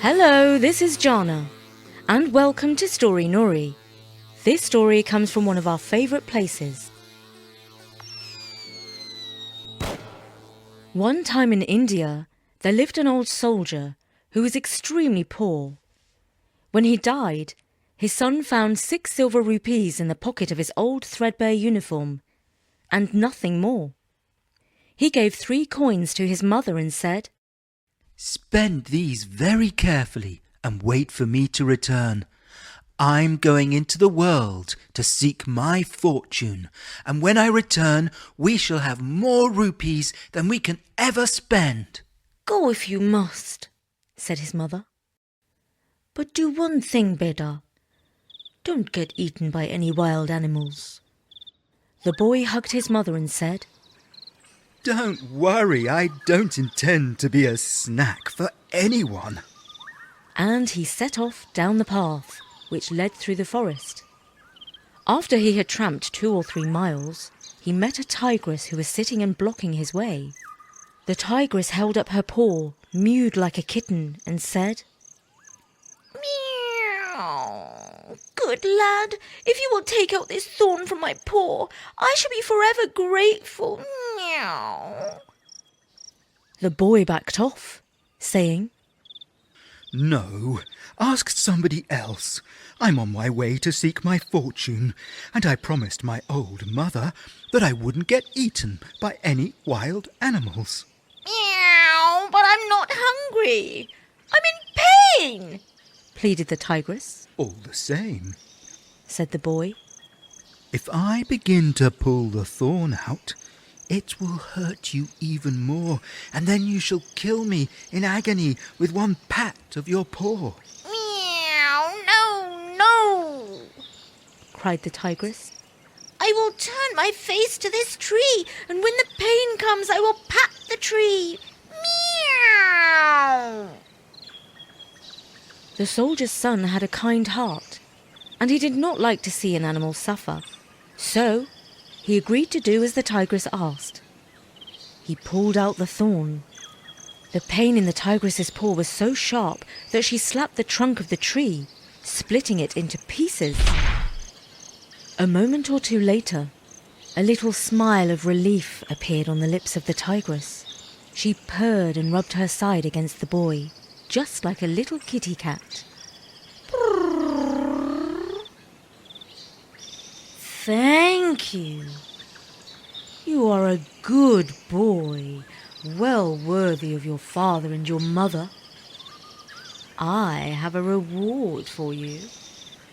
Hello, this is Jana, and welcome to Story Nori. This story comes from one of our favourite places. One time in India, there lived an old soldier who was extremely poor. When he died, his son found 6 silver rupees in the pocket of his old threadbare uniform, and nothing more. He gave 3 coins to his mother and said, "Spend these very carefully and wait for me to return. I'm going into the world to seek my fortune, and when I return, we shall have more rupees than we can ever spend." "Go if you must," said his mother. "But do one thing, Beda. Don't get eaten by any wild animals." The boy hugged his mother and said, "Don't worry, I don't intend to be a snack for anyone." And he set off down the path which led through the forest. After he had tramped 2 or 3 miles, he met a tigress who was sitting and blocking his way. The tigress held up her paw, mewed like a kitten, and said, "Meow. Good lad, if you will take out this thorn from my paw, I shall be forever grateful. Meow." The boy backed off, saying, "No, ask somebody else. I'm on my way to seek my fortune, and I promised my old mother that I wouldn't get eaten by any wild animals." "Meow, but I'm not hungry. I'm in pain," pleaded the tigress. "All the same," said the boy, "if I begin to pull the thorn out, it will hurt you even more, and then you shall kill me in agony with one pat of your paw." "Meow, no, cried the tigress. "I will turn my face to this tree, and when the pain comes I will pat the tree. Meow." The soldier's son had a kind heart, and he did not like to see an animal suffer, so he agreed to do as the tigress asked. He pulled out the thorn. The pain in the tigress's paw was so sharp that she slapped the trunk of the tree, splitting it into pieces. A moment or two later, a little smile of relief appeared on the lips of the tigress. She purred and rubbed her side against the boy, just like a little kitty cat. "Thank you. You are a good boy, well worthy of your father and your mother. I have a reward for you.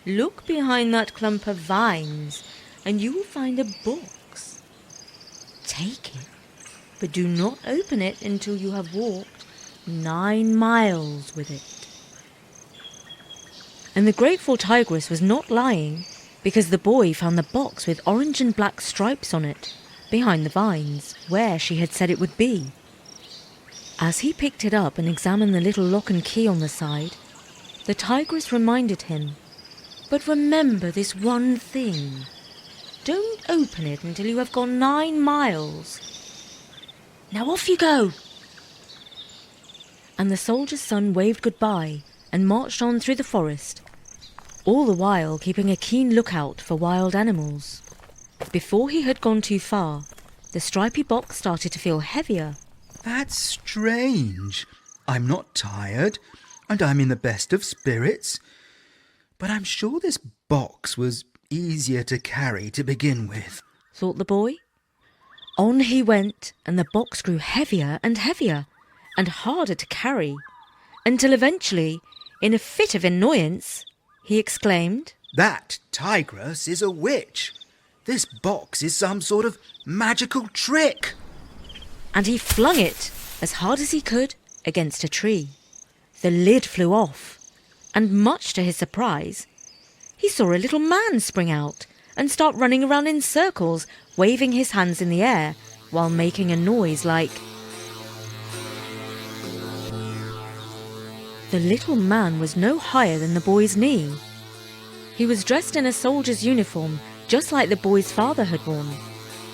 Look behind that clump of vines, and you will find a box. Take it, but do not open it until you have walked 9 miles with it." And the grateful tigress was not lying, because the boy found the box with orange and black stripes on it, behind the vines, where she had said it would be. As he picked it up and examined the little lock and key on the side, the tigress reminded him, "But remember this one thing. Don't open it until you have gone 9 miles. Now off you go." And the soldier's son waved goodbye and marched on through the forest, all the while keeping a keen lookout for wild animals. Before he had gone too far, the stripy box started to feel heavier. "That's strange. I'm not tired, and I'm in the best of spirits. But I'm sure this box was easier to carry to begin with," thought the boy. On he went, and the box grew heavier and harder to carry, until eventually, in a fit of annoyance, he exclaimed, "That tigress is a witch. This box is some sort of magical trick." And he flung it as hard as he could against a tree. The lid flew off, and much to his surprise, he saw a little man spring out and start running around in circles, waving his hands in the air while making a noise like... The little man was no higher than the boy's knee. He was dressed in a soldier's uniform, just like the boy's father had worn,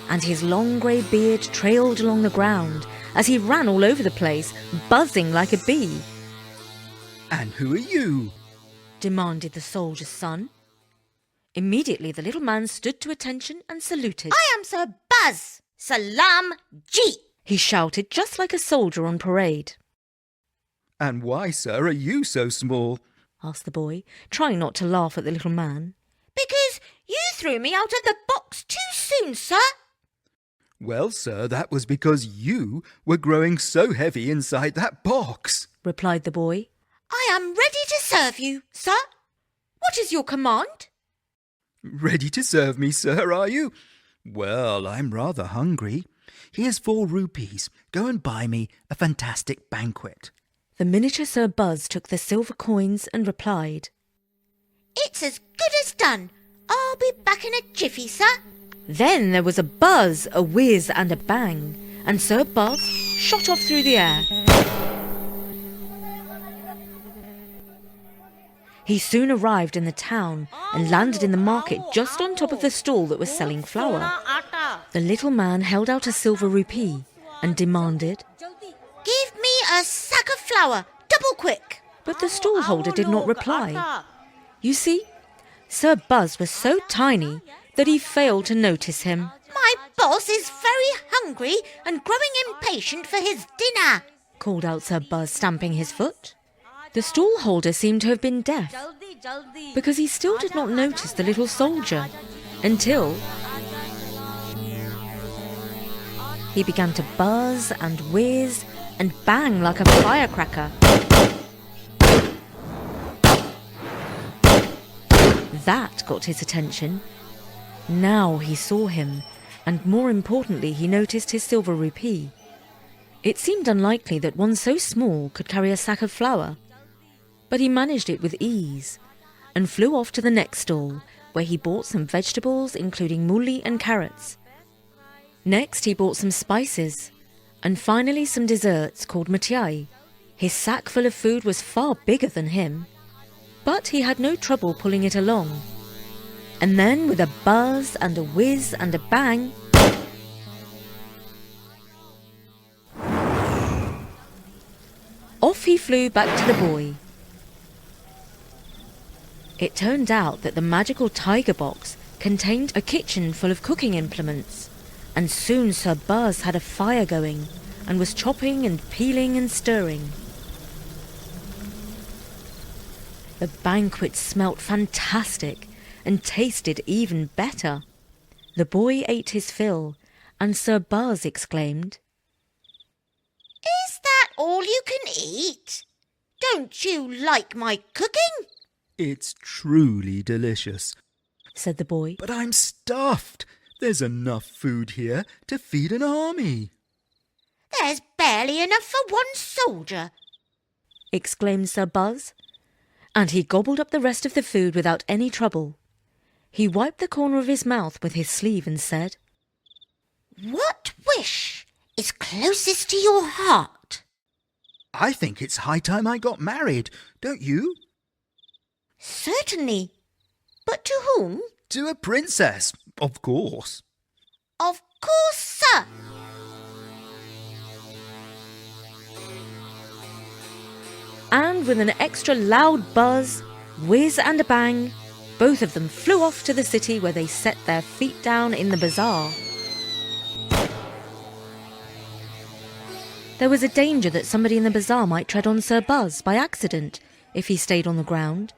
and his long grey beard trailed along the ground as he ran all over the place, buzzing like a bee. And who are you? demanded the soldier's son. Immediately the little man stood to attention and saluted. I am Sir Buzz. Salam G. He shouted just like a soldier on parade. And why, sir, are you so small? Asked the boy, trying not to laugh at the little man. Because you threw me out of the box too soon, sir. Well, sir, that was because you were growing so heavy inside that box, replied the boy. I am ready to serve you, sir. What is your command? Ready to serve me, sir, are you? Well, I'm rather hungry. Here's 4 rupees. Go and buy me a fantastic banquet. The miniature Sir Buzz took the silver coins and replied, It's as good as done. I'll be back in a jiffy, sir. Then there was a buzz, a whiz and a bang, and Sir Buzz shot off through the air. He soon arrived in the town and landed in the market just on top of the stall that was selling flour. The little man held out a silver rupee and demanded, Give me a sack of flour, double quick. but the stallholder did not reply. You see, Sir Buzz was so tiny that he failed to notice him. My boss is very hungry and growing impatient for his dinner, called out Sir Buzz, stamping his foot. The stallholder seemed to have been deaf, because he still did not notice the little soldier until he began to buzz and whiz and bang like a firecracker. That got his attention. Now he saw him, and more importantly, he noticed his silver rupee. It seemed unlikely that one so small could carry a sack of flour, but he managed it with ease and flew off to the next stall, where he bought some vegetables, including mooli and carrots. Next, he bought some spices, and finally some desserts called mithai. His sack full of food was far bigger than him, but he had no trouble pulling it along. And then, with a buzz and a whiz and a bang, off he flew back to the boy. It turned out that the magical tiger box contained a kitchen full of cooking implements, and soon Sir Buzz had a fire going and was chopping and peeling and stirring. The banquet smelt fantastic and tasted even better. The boy ate his fill, and Sir Buzz exclaimed, Is that all you can eat? Don't you like my cooking? It's truly delicious, said the boy. but I'm stuffed. There's enough food here to feed an army. There's barely enough for one soldier, exclaimed Sir Buzz, and he gobbled up the rest of the food without any trouble. He wiped the corner of his mouth with his sleeve and said, What wish is closest to your heart? I think it's high time I got married, don't you? Certainly. But to whom? To a princess, of course. Of course, sir. and with an extra loud buzz, whiz and a bang, both of them flew off to the city where they set their feet down in the bazaar. There was a danger that somebody in the bazaar might tread on Sir Buzz by accident if he stayed on the ground.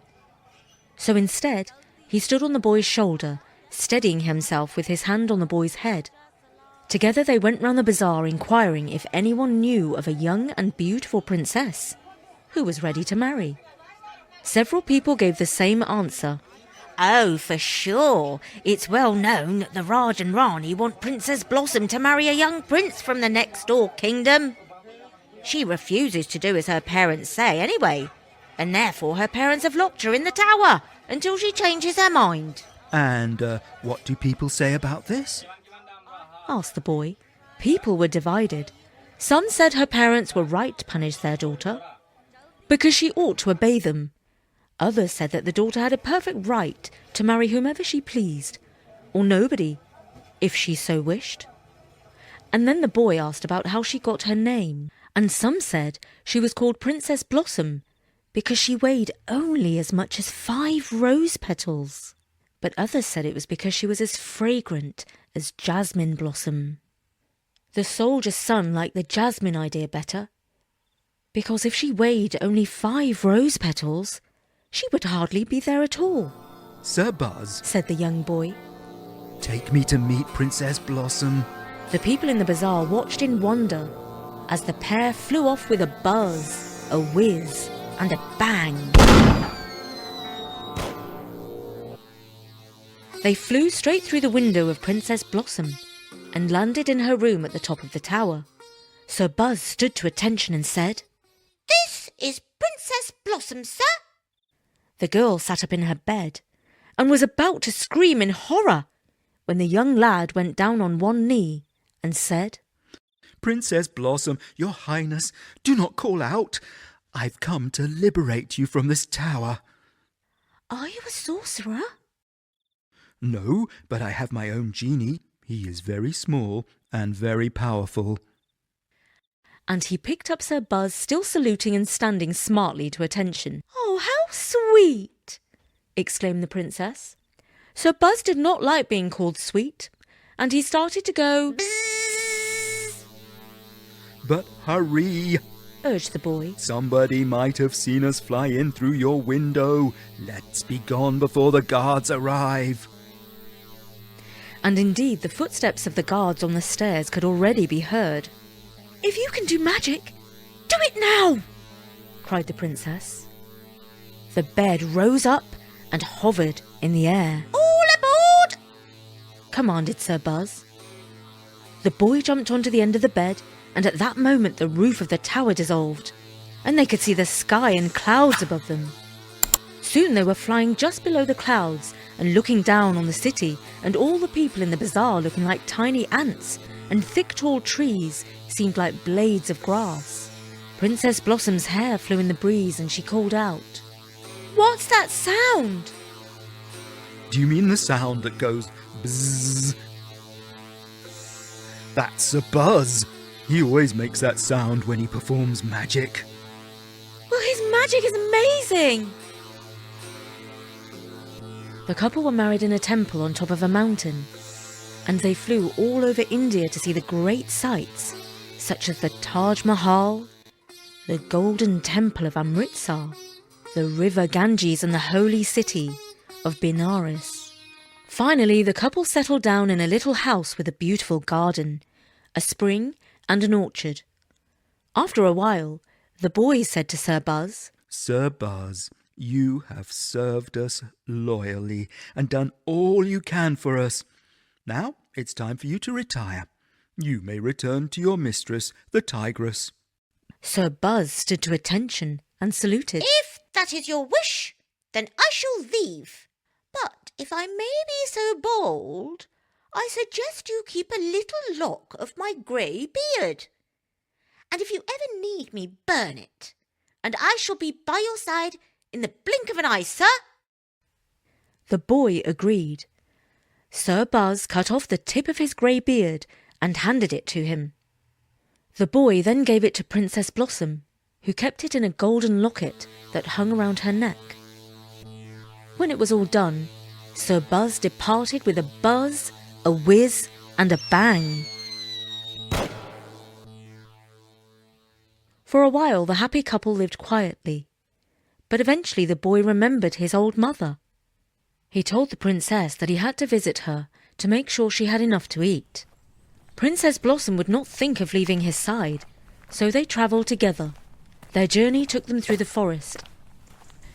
So instead, he stood on the boy's shoulder, steadying himself with his hand on the boy's head. Together they went round the bazaar inquiring if anyone knew of a young and beautiful princess who was ready to marry. Several people gave the same answer. Oh, for sure. It's well known that the Raj and Rani want Princess Blossom to marry a young prince from the next door kingdom. She refuses to do as her parents say anyway, and therefore her parents have locked her in the tower until she changes her mind. And what do people say about this? Asked the boy. People were divided. Some said her parents were right to punish their daughter, because she ought to obey them. Others said that the daughter had a perfect right to marry whomever she pleased, or nobody, if she so wished. And then the boy asked about how she got her name, and some said she was called Princess Blossom because she weighed only as much as 5 rose petals. But others said it was because she was as fragrant as jasmine blossom. The soldier's son liked the jasmine idea better, because if she weighed only 5 rose petals, she would hardly be there at all. Sir Buzz, Said the young boy. take me to meet Princess Blossom. The people in the bazaar watched in wonder as the pair flew off with a buzz, a whiz, and a bang. They flew straight through the window of Princess Blossom and landed in her room at the top of the tower. Sir Buzz stood to attention and said, This is Princess Blossom, sir. The girl sat up in her bed and was about to scream in horror when the young lad went down on one knee and said, Princess Blossom, your highness, do not call out. I've come to liberate you from this tower. Are you a sorcerer? No, but I have my own genie. He is very small and very powerful. And he picked up Sir Buzz, still saluting and standing smartly to attention. Oh, how sweet! Exclaimed the princess. Sir Buzz did not like being called sweet, and he started to go, But hurry! urged the boy. Somebody might have seen us fly in through your window. Let's be gone before the guards arrive. And indeed, the footsteps of the guards on the stairs could already be heard. If you can do magic, do it now! Cried the princess. The bed rose up and hovered in the air. All aboard! Commanded Sir Buzz. The boy jumped onto the end of the bed, and at that moment the roof of the tower dissolved, and they could see the sky and clouds above them. Soon they were flying just below the clouds and looking down on the city, and all the people in the bazaar looking like tiny ants, and thick tall trees seemed like blades of grass. Princess Blossom's hair flew in the breeze and she called out, What's that sound? Do you mean the sound that goes bzzz? That's a buzz. He always makes that sound when he performs magic. Well, his magic is amazing! The couple were married in a temple on top of a mountain, and they flew all over India to see the great sights, such as the Taj Mahal, the Golden Temple of Amritsar, the River Ganges, and the holy city of Benares. Finally, the couple settled down in a little house with a beautiful garden, a spring, and an orchard. After a while, the boy said to Sir Buzz, Sir Buzz, you have served us loyally and done all you can for us. Now it's time for you to retire. You may return to your mistress, the tigress. Sir Buzz stood to attention and saluted. If that is your wish, then I shall leave. But if I may be so bold, I suggest you keep a little lock of my grey beard. And if you ever need me, burn it, and I shall be by your side in the blink of an eye, sir. The boy agreed. Sir Buzz cut off the tip of his grey beard and handed it to him. The boy then gave it to Princess Blossom, who kept it in a golden locket that hung around her neck. When it was all done, Sir Buzz departed with a buzz, a whiz, and a bang. For a while the happy couple lived quietly, but eventually the boy remembered his old mother. He told the princess that he had to visit her to make sure she had enough to eat. Princess Blossom would not think of leaving his side, so they travelled together. Their journey took them through the forest.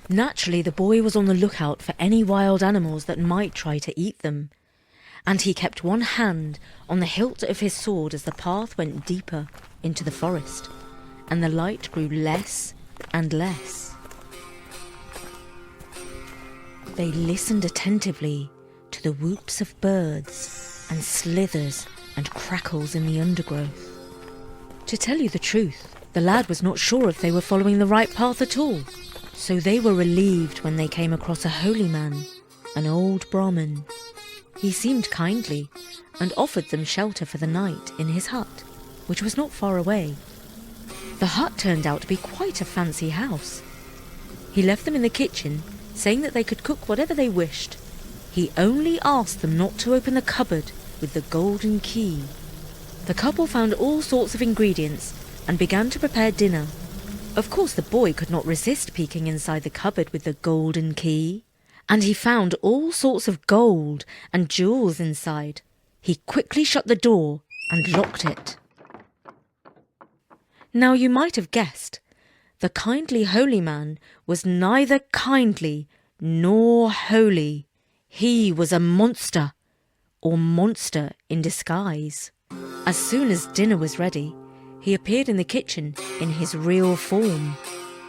Naturally, the boy was on the lookout for any wild animals that might try to eat them, and he kept one hand on the hilt of his sword as the path went deeper into the forest, and the light grew less and less. They listened attentively to the whoops of birds and slithers and crackles in the undergrowth. To tell you the truth, the lad was not sure if they were following the right path at all, so they were relieved when they came across a holy man, an old Brahmin. He seemed kindly and offered them shelter for the night in his hut, which was not far away. The hut turned out to be quite a fancy house. He left them in the kitchen, saying that they could cook whatever they wished. He only asked them not to open the cupboard with the golden key. The couple found all sorts of ingredients and began to prepare dinner. Of course, the boy could not resist peeking inside the cupboard with the golden key, and he found all sorts of gold and jewels inside. He quickly shut the door and locked it. Now you might have guessed, the kindly holy man was neither kindly nor holy. He was a monster, or monster in disguise. As soon as dinner was ready, he appeared in the kitchen in his real form,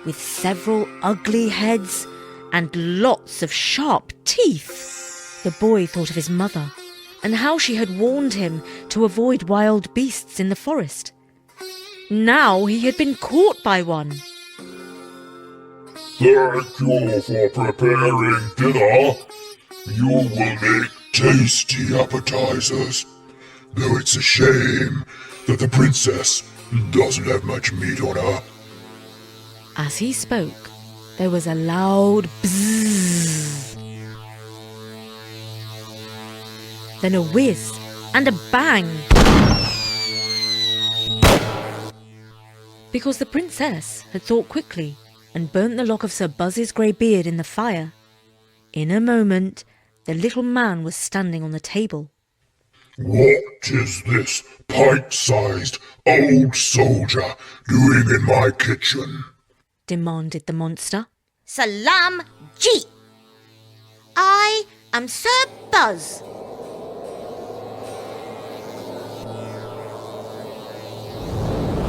with several ugly heads and lots of sharp teeth. The boy thought of his mother and how she had warned him to avoid wild beasts in the forest. Now he had been caught by one. Thank you for preparing dinner. You will make tasty appetizers, though it's a shame that the princess doesn't have much meat on her. As he spoke, there was a loud bzzz, then a whiz and a bang. Because the princess had thought quickly and burnt the lock of Sir Buzz's grey beard in the fire. In a moment, the little man was standing on the table. What is this pint-sized old soldier doing in my kitchen? Demanded the monster. Salam Ji. I am Sir Buzz.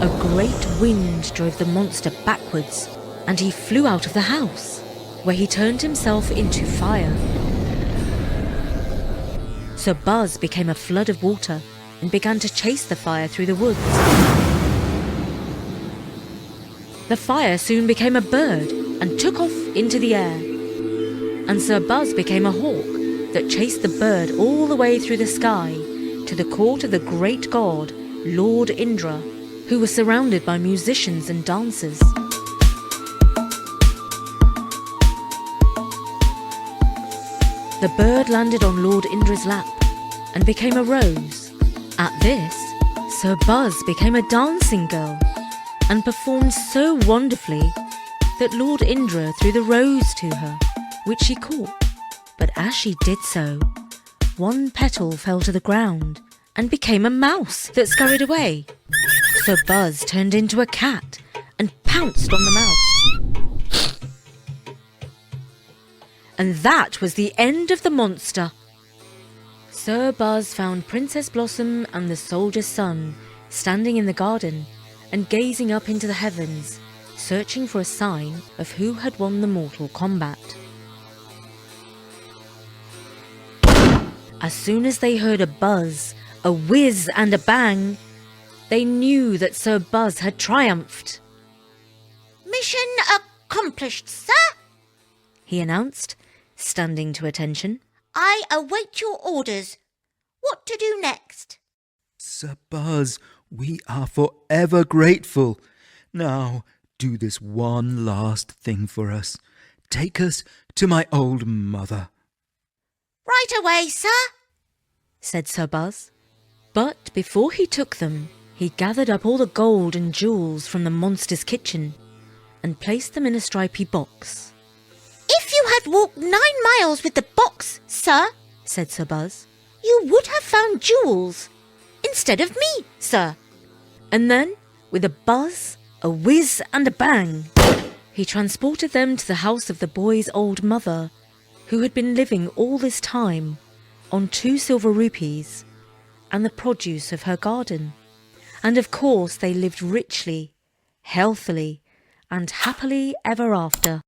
A great wind drove the monster backwards, and he flew out of the house, where he turned himself into fire. Sir Buzz became a flood of water and began to chase the fire through the woods. The fire soon became a bird and took off into the air, and Sir Buzz became a hawk that chased the bird all the way through the sky to the court of the great god, Lord Indra, who was surrounded by musicians and dancers. The bird landed on Lord Indra's lap and became a rose. At this, Sir Buzz became a dancing girl and performed so wonderfully that Lord Indra threw the rose to her, which she caught. But as she did so, one petal fell to the ground and became a mouse that scurried away. Sir Buzz turned into a cat and pounced on the mouse. And that was the end of the monster. Sir Buzz found Princess Blossom and the soldier's son standing in the garden and gazing up into the heavens, searching for a sign of who had won the mortal combat. As soon as they heard a buzz, a whiz and a bang, they knew that Sir Buzz had triumphed. Mission accomplished, sir. He announced, standing to attention. I await your orders. What to do next? Sir Buzz, we are forever grateful. Now, do this one last thing for us. Take us to my old mother. Right away, sir, said Sir Buzz. But before he took them, he gathered up all the gold and jewels from the monster's kitchen and placed them in a stripy box. If you had walked 9 miles with the box, sir, said Sir Buzz, you would have found jewels instead of me, sir. And then, with a buzz, a whiz and a bang, he transported them to the house of the boy's old mother, who had been living all this time on 2 silver rupees and the produce of her garden. And of course they lived richly, healthily, and happily ever after.